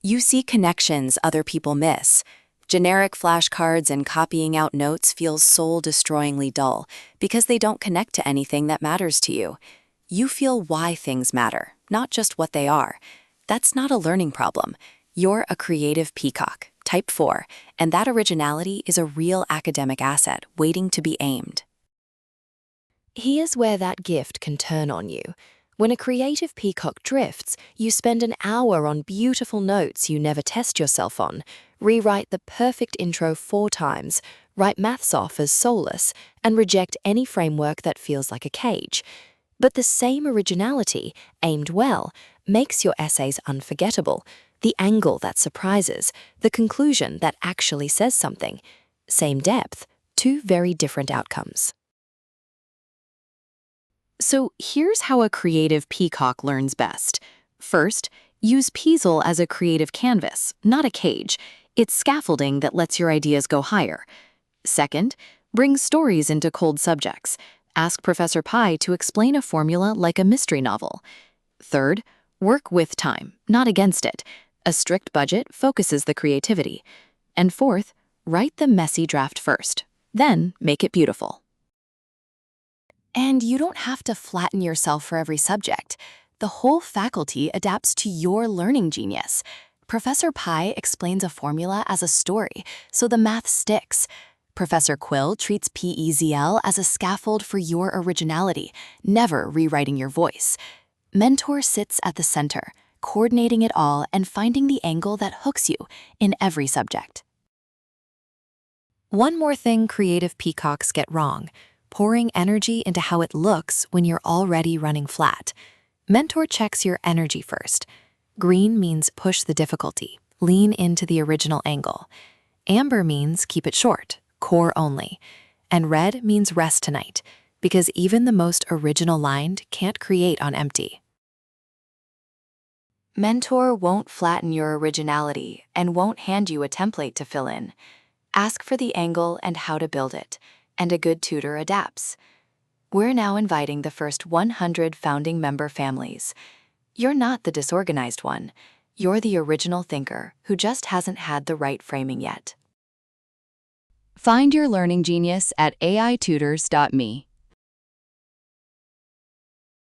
You see connections other people miss. Generic flashcards and copying out notes feels soul-destroyingly dull because they don't connect to anything that matters to you. You feel why things matter, not just what they are. That's not a learning problem. You're a creative peacock, type 4, and that originality is a real academic asset waiting to be aimed. Here's where that gift can turn on you. When a creative peacock drifts, you spend an hour on beautiful notes you never test yourself on, rewrite the perfect intro 4 times, write maths off as soulless, and reject any framework that feels like a cage. But the same originality, aimed well, makes your essays unforgettable. The angle that surprises, the conclusion that actually says something. Same depth, 2 very different outcomes. So here's how a creative peacock learns best. First, use PEEZL as a creative canvas, not a cage. It's scaffolding that lets your ideas go higher. Second, bring stories into cold subjects. Ask Professor Pi to explain a formula like a mystery novel. Third, work with time, not against it. A strict budget focuses the creativity. And fourth, write the messy draft first, then make it beautiful. And you don't have to flatten yourself for every subject. The whole faculty adapts to your learning genius. Professor Pi explains a formula as a story, so the math sticks. Professor Quill treats PEEZL as a scaffold for your originality, never rewriting your voice. Mentor sits at the center, coordinating it all and finding the angle that hooks you in every subject. One more thing creative peacocks get wrong: pouring energy into how it looks when you're already running flat. Mentor checks your energy first. Green means push the difficulty, lean into the original angle. Amber means keep it short, core only. And red means rest tonight, because even the most original line can't create on empty. Mentor won't flatten your originality and won't hand you a template to fill in. Ask for the angle and how to build it, and a good tutor adapts. We're now inviting the first 100 founding member families. You're not the disorganized one. You're the original thinker who just hasn't had the right framing yet. Find your learning genius at aitutors.me.